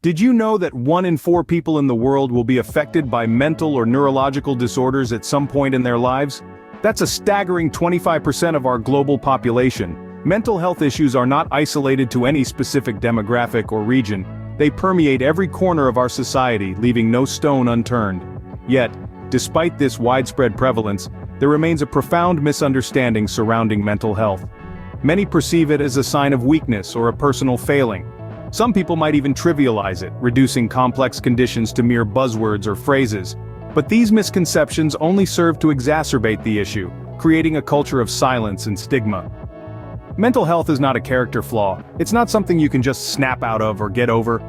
Did you know that 1 in 4 people in the world will be affected by mental or neurological disorders at some point in their lives? That's a staggering 25% of our global population. Mental health issues are not isolated to any specific demographic or region. They permeate every corner of our society, leaving no stone unturned. Yet, despite this widespread prevalence, there remains a profound misunderstanding surrounding mental health. Many perceive it as a sign of weakness or a personal failing. Some people might even trivialize it, reducing complex conditions to mere buzzwords or phrases. But these misconceptions only serve to exacerbate the issue, creating a culture of silence and stigma. Mental health is not a character flaw. It's not something you can just snap out of or get over.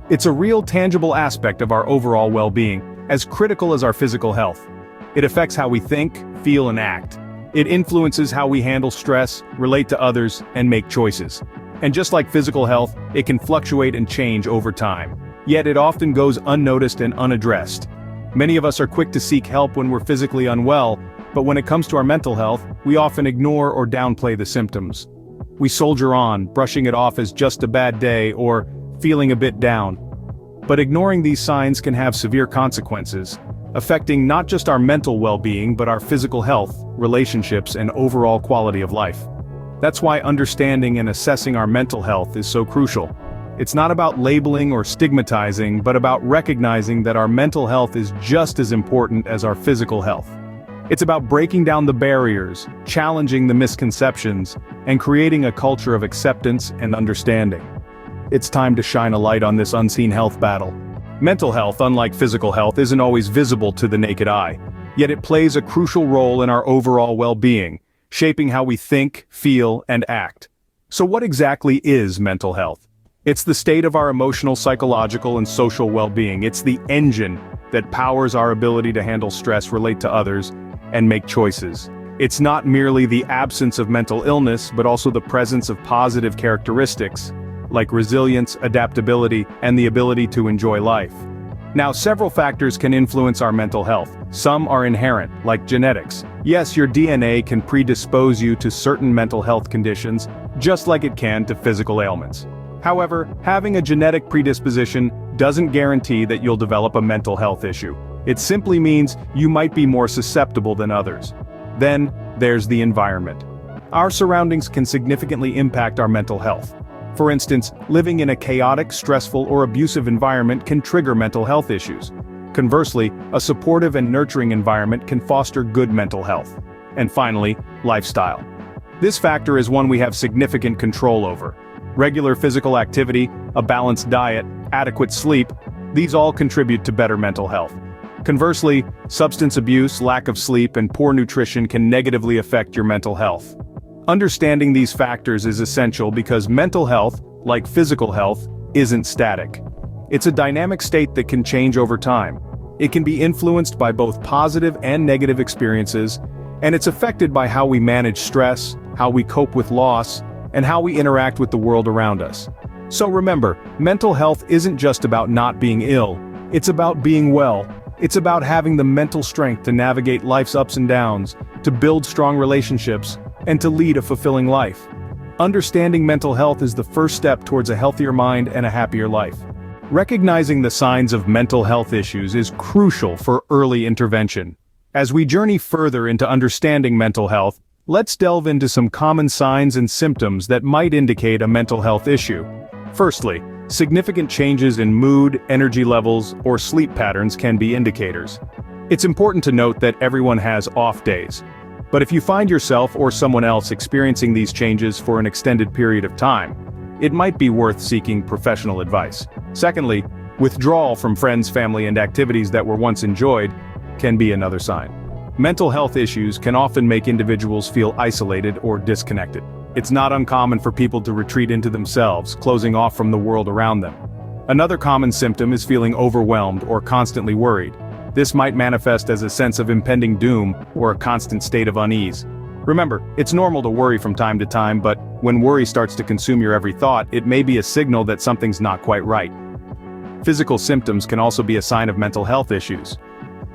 It's a real, tangible aspect of our overall well-being, as critical as our physical health. It affects how we think, feel, and act. It influences how we handle stress, relate to others, and make choices. And just like physical health, it can fluctuate and change over time. Yet it often goes unnoticed and unaddressed. Many of us are quick to seek help when we're physically unwell, but when it comes to our mental health, we often ignore or downplay the symptoms. We soldier on, brushing it off as just a bad day or feeling a bit down. But ignoring these signs can have severe consequences, affecting not just our mental well-being but our physical health, relationships, and overall quality of life. That's why understanding and assessing our mental health is so crucial. It's not about labeling or stigmatizing, but about recognizing that our mental health is just as important as our physical health. It's about breaking down the barriers, challenging the misconceptions, and creating a culture of acceptance and understanding. It's time to shine a light on this unseen health battle. Mental health, unlike physical health, isn't always visible to the naked eye, yet it plays a crucial role in our overall well-being, shaping how we think, feel, and act. So what exactly is mental health? It's the state of our emotional, psychological, and social well-being. It's the engine that powers our ability to handle stress, relate to others, and make choices. It's not merely the absence of mental illness, but also the presence of positive characteristics, like resilience, adaptability, and the ability to enjoy life. Now, several factors can influence our mental health. Some are inherent, like genetics. Yes, your DNA can predispose you to certain mental health conditions, just like it can to physical ailments. However, having a genetic predisposition doesn't guarantee that you'll develop a mental health issue. It simply means you might be more susceptible than others. Then, there's the environment. Our surroundings can significantly impact our mental health. For instance, living in a chaotic, stressful, or abusive environment can trigger mental health issues. Conversely, a supportive and nurturing environment can foster good mental health. And finally, lifestyle. This factor is one we have significant control over. Regular physical activity, a balanced diet, adequate sleep, these all contribute to better mental health. Conversely, substance abuse, lack of sleep, and poor nutrition can negatively affect your mental health. Understanding these factors is essential because mental health, like physical health, isn't static. It's a dynamic state that can change over time. It can be influenced by both positive and negative experiences, and it's affected by how we manage stress, how we cope with loss, and how we interact with the world around us. So remember, mental health isn't just about not being ill, it's about being well. It's about having the mental strength to navigate life's ups and downs, to build strong relationships, and to lead a fulfilling life. Understanding mental health is the first step towards a healthier mind and a happier life. Recognizing the signs of mental health issues is crucial for early intervention. As we journey further into understanding mental health, let's delve into some common signs and symptoms that might indicate a mental health issue. Firstly, significant changes in mood, energy levels, or sleep patterns can be indicators. It's important to note that everyone has off days. But if you find yourself or someone else experiencing these changes for an extended period of time, it might be worth seeking professional advice. Secondly, withdrawal from friends, family, and activities that were once enjoyed can be another sign. Mental health issues can often make individuals feel isolated or disconnected. It's not uncommon for people to retreat into themselves, closing off from the world around them. Another common symptom is feeling overwhelmed or constantly worried. This might manifest as a sense of impending doom or a constant state of unease. Remember, it's normal to worry from time to time, but when worry starts to consume your every thought, it may be a signal that something's not quite right. Physical symptoms can also be a sign of mental health issues.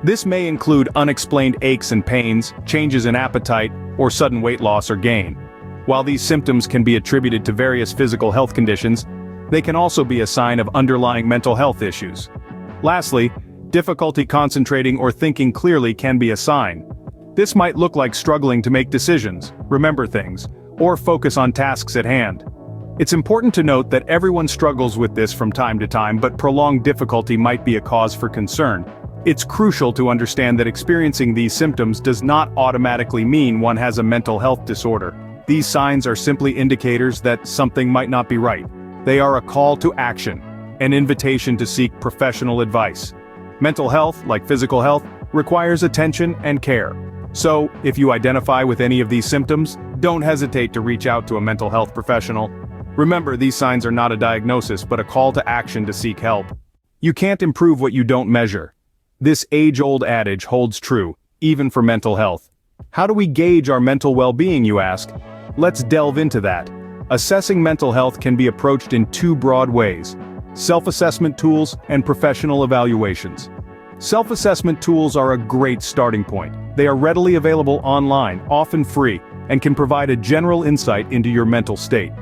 This may include unexplained aches and pains, changes in appetite, or sudden weight loss or gain. While these symptoms can be attributed to various physical health conditions, They can also be a sign of underlying mental health issues. Lastly, difficulty concentrating or thinking clearly can be a sign. This might look like struggling to make decisions, remember things, or focus on tasks at hand. It's important to note that everyone struggles with this from time to time, but prolonged difficulty might be a cause for concern. It's crucial to understand that experiencing these symptoms does not automatically mean one has a mental health disorder. These signs are simply indicators that something might not be right. They are a call to action, an invitation to seek professional advice. Mental health, like physical health, requires attention and care. So, if you identify with any of these symptoms, don't hesitate to reach out to a mental health professional. Remember, these signs are not a diagnosis, but a call to action to seek help. You can't improve what you don't measure. This age-old adage holds true, even for mental health. How do we gauge our mental well-being, you ask? Let's delve into that. Assessing mental health can be approached in two broad ways: self-assessment tools and professional evaluations. Self-assessment tools are a great starting point. They are readily available online, often free, and can provide a general insight into your mental state.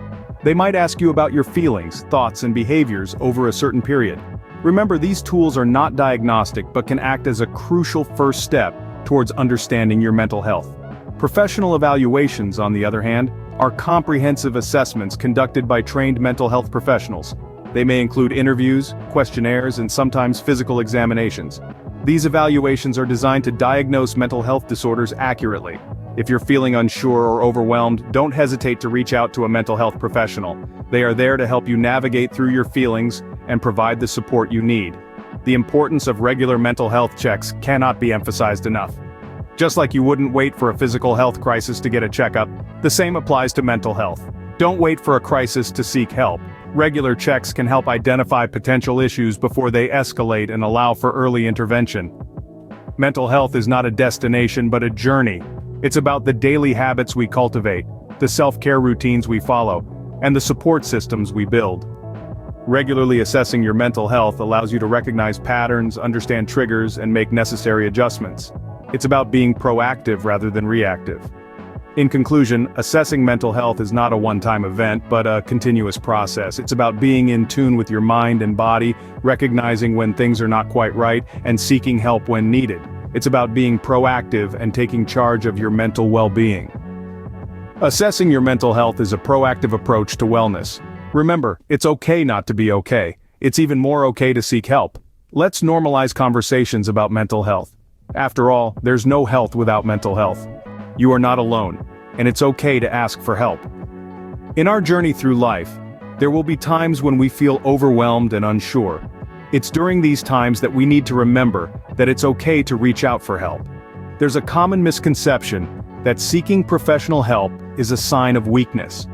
They might ask you about your feelings, thoughts, and behaviors over a certain period. Remember, these tools are not diagnostic but can act as a crucial first step towards understanding your mental health. Professional evaluations, on the other hand, are comprehensive assessments conducted by trained mental health professionals. They may include interviews, questionnaires, and sometimes physical examinations. These evaluations are designed to diagnose mental health disorders accurately. If you're feeling unsure or overwhelmed, don't hesitate to reach out to a mental health professional. They are there to help you navigate through your feelings and provide the support you need. The importance of regular mental health checks cannot be emphasized enough. Just like you wouldn't wait for a physical health crisis to get a checkup, the same applies to mental health. Don't wait for a crisis to seek help. Regular checks can help identify potential issues before they escalate and allow for early intervention. Mental health is not a destination but a journey. It's about the daily habits we cultivate, the self-care routines we follow, and the support systems we build. Regularly assessing your mental health allows you to recognize patterns, understand triggers, and make necessary adjustments. It's about being proactive rather than reactive. In conclusion, assessing mental health is not a one-time event, but a continuous process. It's about being in tune with your mind and body, recognizing when things are not quite right, and seeking help when needed. It's about being proactive and taking charge of your mental well-being. Assessing your mental health is a proactive approach to wellness. Remember, it's okay not to be okay. It's even more okay to seek help. Let's normalize conversations about mental health. After all, there's no health without mental health. You are not alone, and it's okay to ask for help. In our journey through life, there will be times when we feel overwhelmed and unsure. It's during these times that we need to remember that it's okay to reach out for help. There's a common misconception that seeking professional help is a sign of weakness.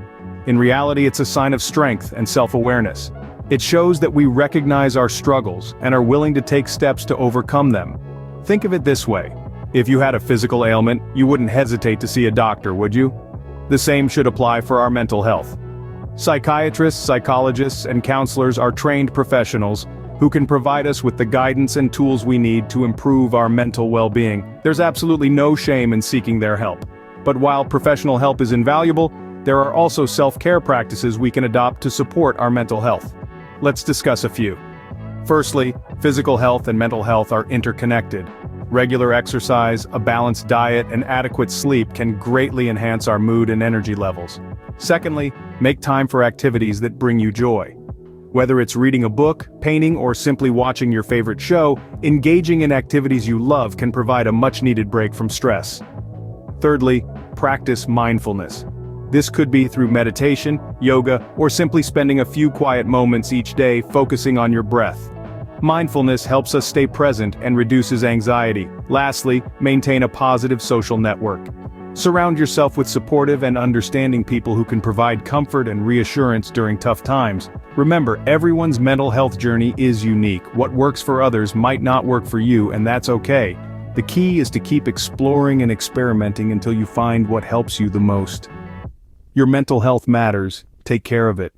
In reality, it's a sign of strength and self-awareness. It shows that we recognize our struggles and are willing to take steps to overcome them. Think of it this way. If you had a physical ailment, you wouldn't hesitate to see a doctor, would you? The same should apply for our mental health. Psychiatrists, psychologists, and counselors are trained professionals who can provide us with the guidance and tools we need to improve our mental well-being. There's absolutely no shame in seeking their help. But while professional help is invaluable, there are also self-care practices we can adopt to support our mental health. Let's discuss a few. Firstly, physical health and mental health are interconnected. Regular exercise, a balanced diet, and adequate sleep can greatly enhance our mood and energy levels. Secondly, make time for activities that bring you joy. Whether it's reading a book, painting, or simply watching your favorite show, engaging in activities you love can provide a much-needed break from stress. Thirdly, practice mindfulness. This could be through meditation, yoga, or simply spending a few quiet moments each day focusing on your breath. Mindfulness helps us stay present and reduces anxiety. Lastly, maintain a positive social network. Surround yourself with supportive and understanding people who can provide comfort and reassurance during tough times. Remember, everyone's mental health journey is unique. What works for others might not work for you, and that's okay. The key is to keep exploring and experimenting until you find what helps you the most. Your mental health matters. Take care of it.